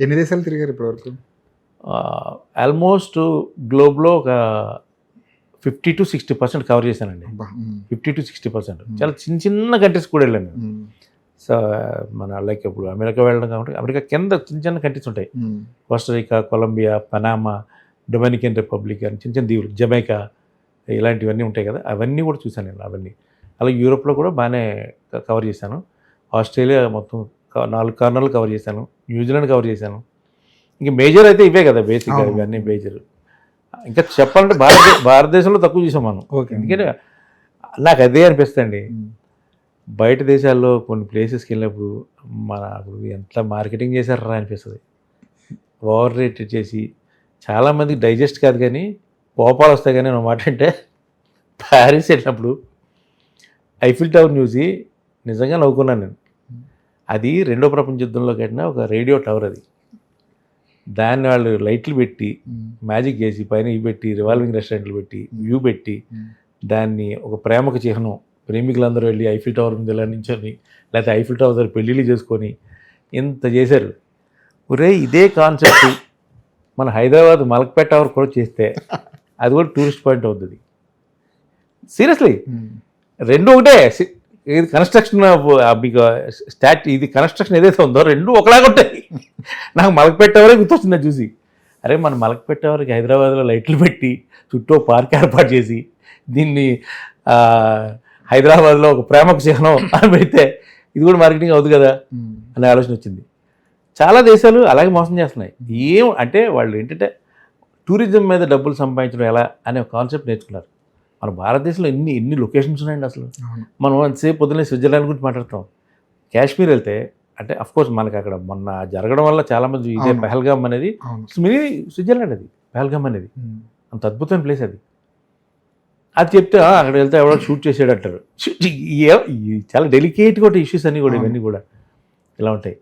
ఎన్ని దేశాలు తిరిగారు ఇప్పటివరకు? ఆల్మోస్ట్ గ్లోబ్లో ఒక 50-60% కవర్ చేశానండి. అబ్బా! హ్మ్. 50-60% చాలా చిన్న చిన్న కంట్రీస్ కూడా వెళ్ళాను నేను. హ్మ్. సో మన లైక్ ఇప్పుడు అమెరికా వెళ్ళడం కాబట్టి అమెరికా కింద చిన్న చిన్న కంట్రీస్ ఉంటాయి. Hmm. Costa Rica, Colombia, Panama, Dominican Republic అని చిన్న చిన్న దీవులు, జమైకా ఇలాంటివన్నీ ఉంటాయి కదా, అవన్నీ కూడా చూశాను నేను అవన్నీ. అలాగే యూరోప్లో కూడా బాగానే కవర్ చేశాను. ఆస్ట్రేలియా మొత్తం 4 కార్నర్లు కవర్ చేశాను. న్యూజిలాండ్ కవర్ చేశాను. ఇంక మేజర్ అయితే ఇవే కదా బేసిక్గా, అవును. ఇవన్నీ మేజర్. ఇంకా చెప్పాలంటే భారతదేశంలో తక్కువ చూసాం మనం. ఓకే. ఎందుకంటే నాకు అదే అనిపిస్తుంది. హ్మ్. బయట దేశాల్లో కొన్ని ప్లేసెస్కి వెళ్ళినప్పుడు అప్పుడు ఎంత మార్కెటింగ్ చేశారా అనిపిస్తుంది. ఓవర్ రేటెడ్ చేసి చాలామందికి డైజెస్ట్ కాదు, కానీ కోపాలు వస్తాయి. కానీ మాట అంటే ప్యారిస్ వెళ్ళినప్పుడు ఐఫిల్ టవర్ చూసి నిజంగా నవ్వుకున్నాను నేను. అది రెండో ప్రపంచ యుద్ధంలో కట్టిన ఒక రేడియో టవర్ అది. దాన్ని వాళ్ళు లైట్లు పెట్టి హ్మ్. మ్యాజిక్ చేసి పైన ఇవి పెట్టి రివాల్వింగ్ రెస్టారెంట్లు పెట్టి వ్యూ పెట్టి హ్మ్. దాన్ని ఒక ప్రేమకు చిహ్నం, ప్రేమికులందరూ వెళ్ళి ఐఫిల్ టవర్ మీద ఇలా నించొని లేకపోతే ఐఫిల్ టవర్ దగ్గర పెళ్ళిళ్ళు చేసుకొని ఇంత చేశారు. ఒరే ఇదే కాన్సెప్ట్ మన హైదరాబాద్ మలక్పేట టవర్ కూడా చేస్తే అది కూడా టూరిస్ట్ పాయింట్ అవుతుంది. సీరియస్లీ హ్మ్. రెండు ఒకటే. ఇది కన్స్ట్రక్షన్ మీకు ఇది కన్స్ట్రక్షన్ ఏదైతే ఉందో రెండు ఒకలాగా ఉంటాయి. నాకు మలక్పేట టవరే గుర్తొచ్చింది అది చూసి. అరే మన మలక్పేట టవర్కి హైదరాబాద్లో లైట్లు పెట్టి చుట్టూ పార్క్ ఏర్పాటు చేసి దీన్ని హైదరాబాద్లో ఒక ప్రేమకు చిహ్నం అని పెడితే ఇది కూడా మార్కెటింగ్ అవుతుంది కదా హ్మ్. అనే ఆలోచన వచ్చింది. చాలా దేశాలు అలాగే మోసం చేస్తున్నాయి. ఏం అంటే వాళ్ళు ఏంటంటే టూరిజం మీద డబ్బులు సంపాదించడం ఎలా అనే ఒక కాన్సెప్ట్ నేర్చుకున్నారు. మన భారతదేశంలో ఎన్ని లొకేషన్స్ ఉన్నాయండి అసలు. అవును. మనం అంతసేపు పొద్దున్నే స్విట్జర్లాండ్ గురించి మాట్లాడతాం. కాశ్మీర్ వెళ్తే అంటే అఫ్కోర్స్ మనకి అక్కడ మొన్న జరగడం వల్ల చాలామంది ఇదే అవును. పహల్గామ్ అనేది అవును. మినీ స్విట్జర్లాండ్, అది పహల్గామ్ అనేది హ్మ్. అంత అద్భుతమైన ప్లేస్ అది. అది చెప్తే అక్కడ వెళ్తే ఎవడో షూట్ చేసాడు అంటారు. చాలా డెలికేట్గా ఉంటాయి ఇష్యూస్ అన్నీ కూడా, అవును. ఇవన్నీ కూడా ఇలా ఉంటాయి.